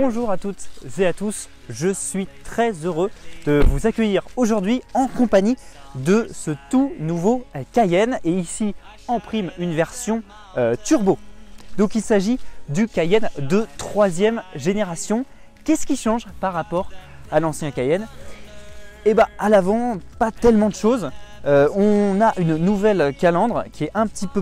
Bonjour à toutes et à tous, je suis très heureux de vous accueillir aujourd'hui en compagnie de ce tout nouveau Cayenne et ici en prime une version turbo. Donc il s'agit du Cayenne de 3e génération. Qu'est-ce qui change par rapport à l'ancien Cayenne? Et bah à l'avant, pas tellement de choses. On a une nouvelle calandre qui est un petit peu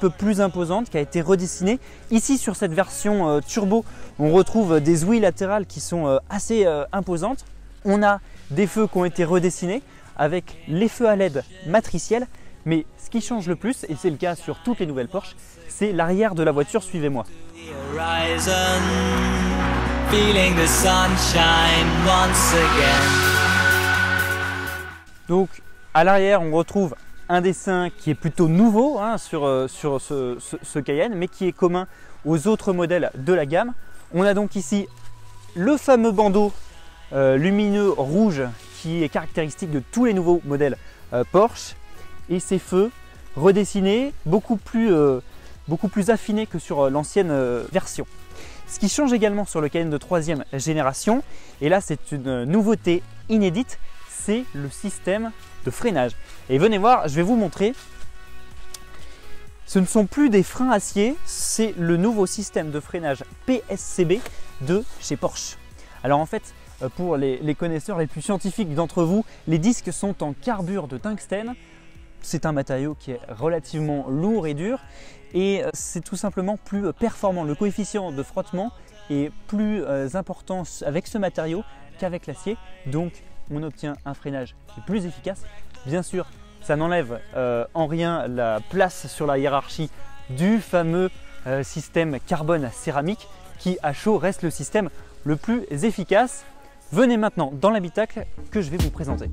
plus imposante, qui a été redessinée. Ici sur cette version turbo, on retrouve des ouïes latérales qui sont assez imposantes. On a des feux qui ont été redessinés avec les feux à LED matriciels. Mais ce qui change le plus, et c'est le cas sur toutes les nouvelles Porsche, c'est l'arrière de la voiture. Suivez-moi. Donc à l'arrière, on retrouve un dessin qui est plutôt nouveau sur ce Cayenne, mais qui est commun aux autres modèles de la gamme. On a donc ici le fameux bandeau lumineux rouge qui est caractéristique de tous les nouveaux modèles Porsche, et ces feux redessinés beaucoup plus affinés que sur l'ancienne version. Ce qui change également sur le Cayenne de 3e génération, et là c'est une nouveauté inédite, c'est le système de freinage. Et venez voir, je vais vous montrer. Ce ne sont plus des freins acier, c'est le nouveau système de freinage PSCB de chez Porsche. Alors en fait, pour les connaisseurs les plus scientifiques d'entre vous, les disques sont en carbure de tungstène. C'est un matériau qui est relativement lourd et dur, et c'est tout simplement plus performant. Le coefficient de frottement est plus important avec ce matériau qu'avec l'acier, donc on obtient un freinage qui est plus efficace. Bien sûr, ça n'enlève en rien la place sur la hiérarchie du fameux système carbone céramique qui à chaud reste le système le plus efficace. Venez maintenant dans l'habitacle que je vais vous présenter.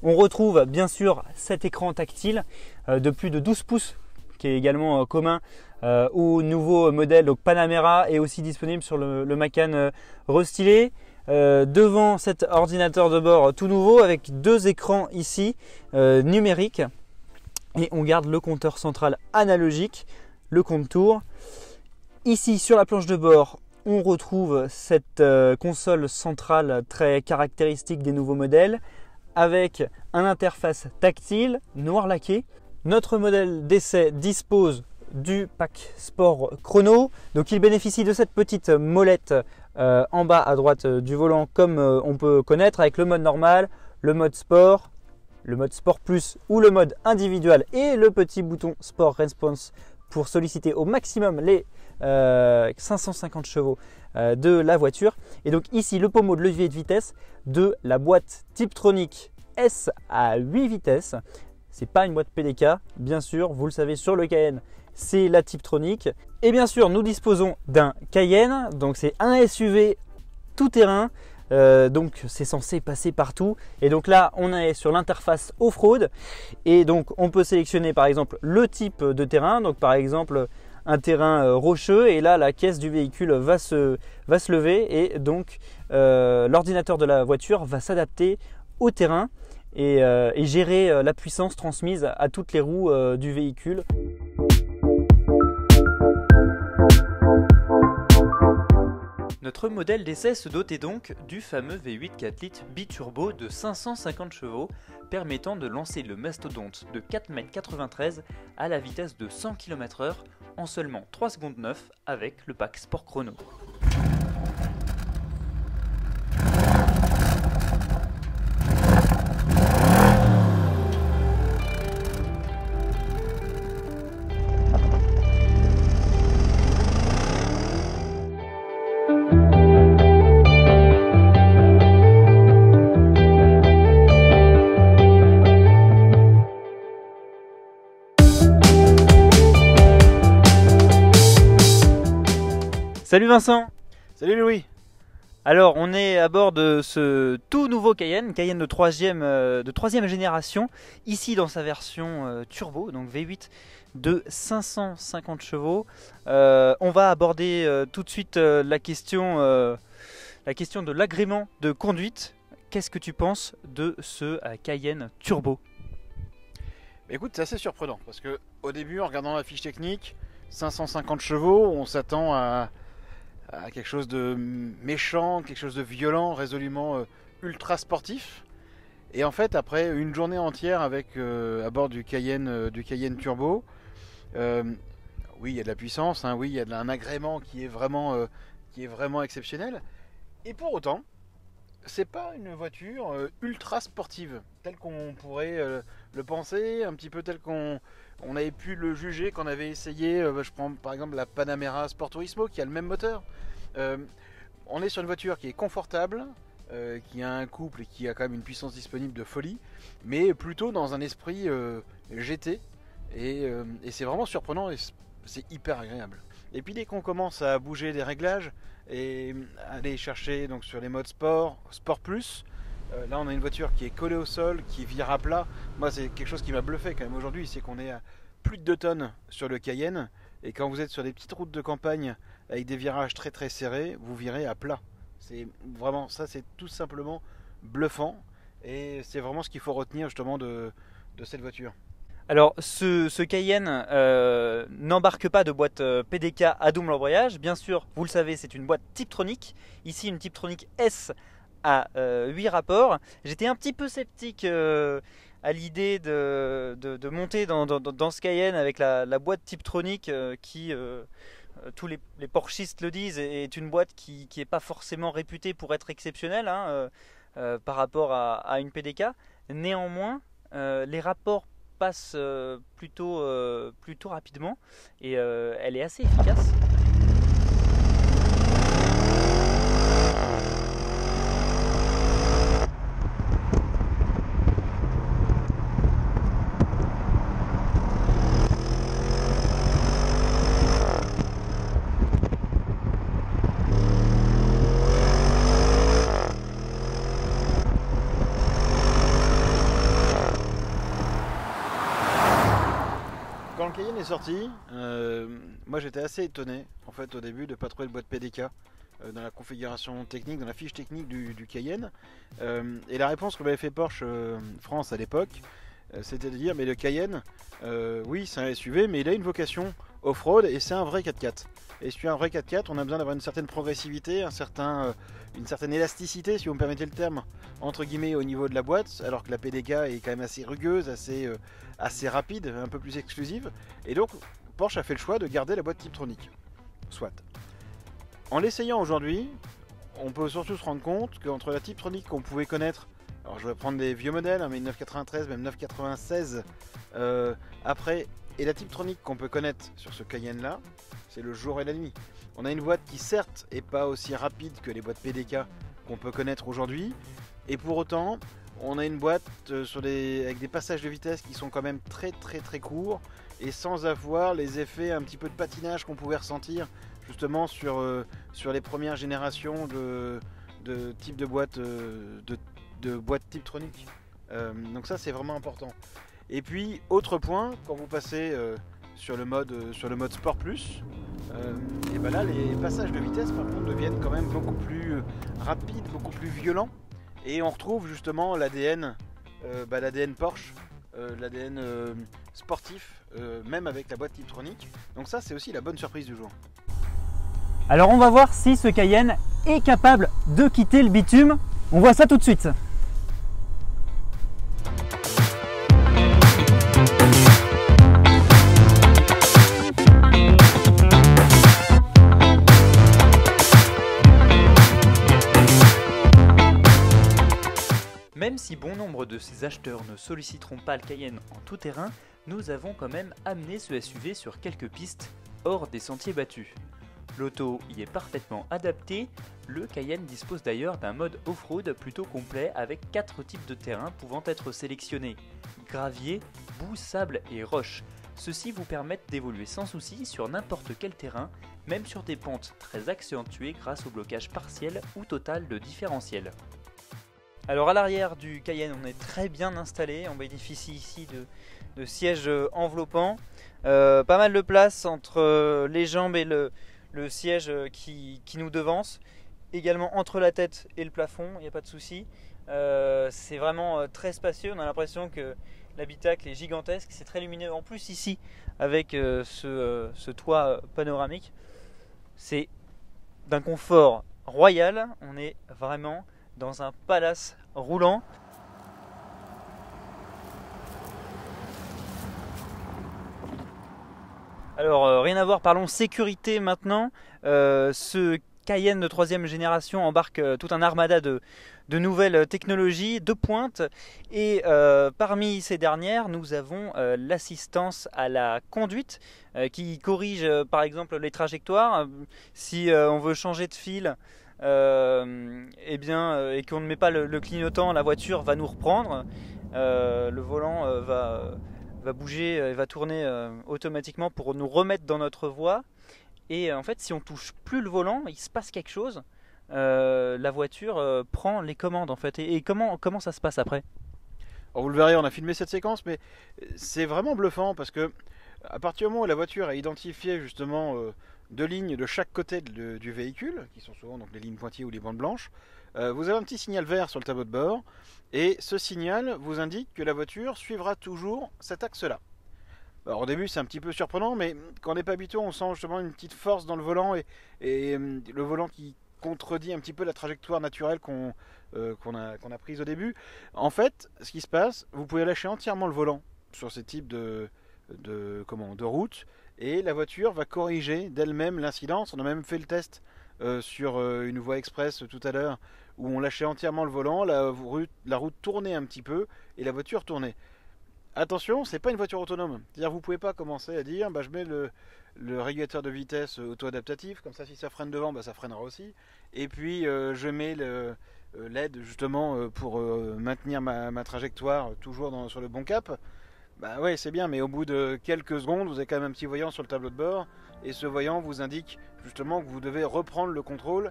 On retrouve bien sûr cet écran tactile de plus de 12 pouces qui est également commun au nouveau modèle donc Panamera, et aussi disponible sur le Macan restylé. Devant cet ordinateur de bord tout nouveau avec deux écrans ici numériques, et on garde le compteur central analogique, le compte-tours. Ici sur la planche de bord, on retrouve cette console centrale très caractéristique des nouveaux modèles avec un interface tactile noir laqué. Notre modèle d'essai dispose du pack sport chrono, donc il bénéficie de cette petite molette en bas à droite du volant comme on peut connaître, avec le mode normal, le mode sport plus ou le mode individuel, et le petit bouton sport response pour solliciter au maximum les 550 chevaux de la voiture. Et donc ici le pommeau de levier de vitesse de la boîte Tiptronic S à 8 vitesses. C'est pas une boîte PDK, bien sûr, vous le savez, sur le Cayenne, c'est la Tiptronic. Et bien sûr, nous disposons d'un Cayenne, donc c'est un SUV tout-terrain, donc c'est censé passer partout. Et donc là, on est sur l'interface off-road, et donc on peut sélectionner par exemple le type de terrain, donc par exemple un terrain rocheux, et là la caisse du véhicule va se lever, et donc l'ordinateur de la voiture va s'adapter au terrain et gérer la puissance transmise à toutes les roues du véhicule. Notre modèle d'essai se dotait donc du fameux V8 4 litres biturbo de 550 chevaux, permettant de lancer le mastodonte de 4,93 m à la vitesse de 100 km/h en seulement 3 secondes 9 avec le pack sport chrono. Salut Vincent. Salut Louis. Alors on est à bord de ce tout nouveau Cayenne de 3e génération, ici dans sa version turbo, donc V8 de 550 chevaux. On va aborder tout de suite la question de l'agrément de conduite. Qu'est-ce que tu penses de ce Cayenne turbo? Écoute, c'est assez surprenant parce que au début, en regardant la fiche technique, 550 chevaux, on s'attend à quelque chose de méchant, quelque chose de violent, résolument ultra sportif. Et en fait, après une journée entière avec à bord du Cayenne Turbo, euh, oui, il y a de la puissance, hein, oui, il y a un agrément qui est vraiment exceptionnel. Et pour autant, c'est pas une voiture ultra sportive, telle qu'on pourrait le penser, un petit peu telle qu'on avait pu le juger quand on avait essayé. Je prends par exemple la Panamera Sport Turismo qui a le même moteur. Euh, on est sur une voiture qui est confortable, qui a un couple et qui a quand même une puissance disponible de folie, mais plutôt dans un esprit GT. Et c'est vraiment surprenant et c'est hyper agréable. Et puis dès qu'on commence à bouger les réglages et aller chercher donc sur les modes sport, sport plus, là on a une voiture qui est collée au sol, qui vire à plat. Moi c'est quelque chose qui m'a bluffé quand même aujourd'hui, c'est qu'on est à plus de 2 tonnes sur le Cayenne. Et quand vous êtes sur des petites routes de campagne avec des virages très très serrés, vous virez à plat. C'est vraiment ça, c'est tout simplement bluffant. Et c'est vraiment ce qu'il faut retenir justement de cette voiture. Alors, ce Cayenne n'embarque pas de boîte PDK à double embrayage. Bien sûr, vous le savez, c'est une boîte Tiptronic. Ici, une Tiptronic S à 8 rapports. J'étais un petit peu sceptique à l'idée de monter dans ce Cayenne avec la boîte Tiptronic qui, tous les Porschistes le disent, est une boîte qui n'est pas forcément réputée pour être exceptionnelle hein, par rapport à une PDK. Néanmoins, les rapports passe plutôt rapidement et elle est assez efficace. Quand le Cayenne est sorti, moi j'étais assez étonné en fait au début de ne pas trouver de boîte PDK dans la configuration technique, dans la fiche technique du Cayenne. Et la réponse que m'avait fait Porsche France à l'époque, c'était de dire mais le Cayenne, oui c'est un SUV mais il a une vocation off-road et c'est un vrai 4x4. Et sur un vrai 4x4 on a besoin d'avoir une certaine progressivité, une certaine élasticité si vous me permettez le terme, entre guillemets au niveau de la boîte, alors que la PDK est quand même assez rugueuse, assez rapide, un peu plus exclusive. Et donc Porsche a fait le choix de garder la boîte Tiptronic. Soit. En l'essayant aujourd'hui, on peut surtout se rendre compte qu'entre la Tiptronic qu'on pouvait connaître, alors je vais prendre des vieux modèles, hein, mais 993, même 996 après, et la Tiptronic qu'on peut connaître sur ce Cayenne là, c'est le jour et la nuit. On a une boîte qui certes est pas aussi rapide que les boîtes PDK qu'on peut connaître aujourd'hui, et pour autant on a une boîte avec des passages de vitesse qui sont quand même très très très courts et sans avoir les effets un petit peu de patinage qu'on pouvait ressentir justement sur les premières générations de type de boîte de boîte Tiptronic. Donc ça c'est vraiment important. Et puis autre point, quand vous passez sur le mode Sport Plus, et ben là les passages de vitesse par contre deviennent quand même beaucoup plus rapides, beaucoup plus violents. Et on retrouve justement l'ADN Porsche, l'ADN sportif, même avec la boîte Tiptronic. Donc ça c'est aussi la bonne surprise du jour. Alors on va voir si ce Cayenne est capable de quitter le bitume. On voit ça tout de suite. Même si bon nombre de ces acheteurs ne solliciteront pas le Cayenne en tout terrain, nous avons quand même amené ce SUV sur quelques pistes hors des sentiers battus. L'auto y est parfaitement adaptée, le Cayenne dispose d'ailleurs d'un mode off-road plutôt complet avec 4 types de terrains pouvant être sélectionnés: gravier, boue, sable et roche. Ceux-ci vous permettent d'évoluer sans souci sur n'importe quel terrain, même sur des pentes très accentuées grâce au blocage partiel ou total de différentiel. Alors à l'arrière du Cayenne, on est très bien installé, on bénéficie ici de sièges enveloppants, pas mal de place entre les jambes et le siège qui nous devance, également entre la tête et le plafond, il n'y a pas de souci. C'est vraiment très spacieux, on a l'impression que L'habitacle est gigantesque, c'est très lumineux. En plus ici, avec ce toit panoramique, c'est d'un confort royal. On est vraiment dans un palace roulant. Alors rien à voir, parlons sécurité maintenant. Ce Cayenne de 3e génération embarque tout un armada de nouvelles technologies de pointe, et parmi ces dernières nous avons l'assistance à la conduite qui corrige par exemple les trajectoires. Si on veut changer de fil et qu'on ne met pas le clignotant, la voiture va nous reprendre. Le volant va bouger et va tourner automatiquement pour nous remettre dans notre voie. Et en fait, si on touche plus le volant, il se passe quelque chose. La voiture prend les commandes en fait. Et comment ça se passe après? Alors vous le verrez, on a filmé cette séquence, mais c'est vraiment bluffant parce que à partir du moment où la voiture a identifié justement 2 lignes de chaque côté du véhicule, qui sont souvent donc les lignes pointillées ou les bandes blanches, vous avez un petit signal vert sur le tableau de bord, et ce signal vous indique que la voiture suivra toujours cet axe-là. Alors au début c'est un petit peu surprenant, mais quand on n'est pas habitué, on sent justement une petite force dans le volant, et le volant qui contredit un petit peu la trajectoire naturelle qu'on a prise au début. En fait, ce qui se passe, vous pouvez lâcher entièrement le volant sur ces types de route, et la voiture va corriger d'elle-même l'incidence. On a même fait le test sur une voie express tout à l'heure, où on lâchait entièrement le volant, la route tournait un petit peu et la voiture tournait. Attention, c'est pas une voiture autonome. C'est-à-dire vous pouvez pas commencer à dire je mets le régulateur de vitesse auto-adaptatif, comme ça si ça freine devant, ça freinera aussi. Et puis je mets l'aide justement pour maintenir ma trajectoire toujours sur le bon cap. Bah ouais, c'est bien, mais au bout de quelques secondes, vous avez quand même un petit voyant sur le tableau de bord, et ce voyant vous indique justement que vous devez reprendre le contrôle.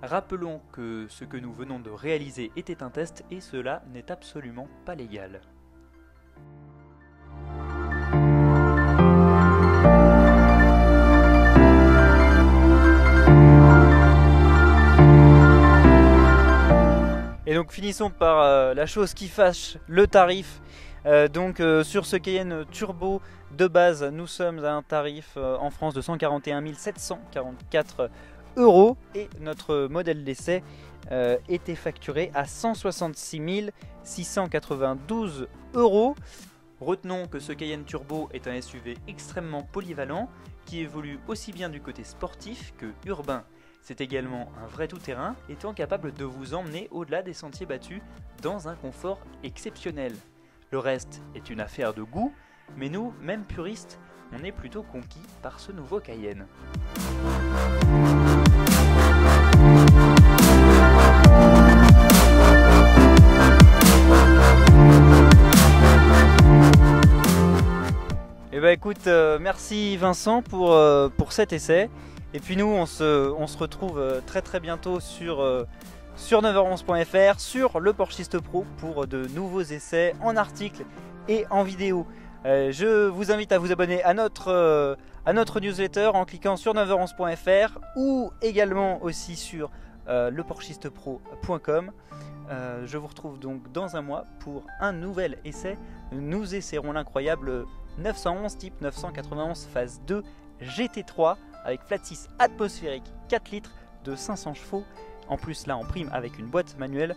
Rappelons que ce que nous venons de réaliser était un test, et cela n'est absolument pas légal. Et donc finissons par la chose qui fâche, le tarif. Sur ce Cayenne Turbo de base, nous sommes à un tarif en France de 141 744 €, et notre modèle d'essai était facturé à 166 692 €. Retenons que ce Cayenne Turbo est un SUV extrêmement polyvalent qui évolue aussi bien du côté sportif que urbain. C'est également un vrai tout-terrain, étant capable de vous emmener au-delà des sentiers battus dans un confort exceptionnel. Le reste est une affaire de goût, mais nous, même puristes, on est plutôt conquis par ce nouveau Cayenne. Et écoute, merci Vincent pour cet essai. Et puis nous, on se retrouve très très bientôt sur 9h11.fr, sur le Porschiste Pro, pour de nouveaux essais en articles et en vidéo. Je vous invite à vous abonner à notre newsletter en cliquant sur 9h11.fr, ou également aussi sur leporschistepro.com. Je vous retrouve donc dans un mois pour un nouvel essai. Nous essaierons l'incroyable 911 type 991 phase 2 GT3 avec flat 6 atmosphérique 4 litres de 500 chevaux. En plus là en prime avec une boîte manuelle.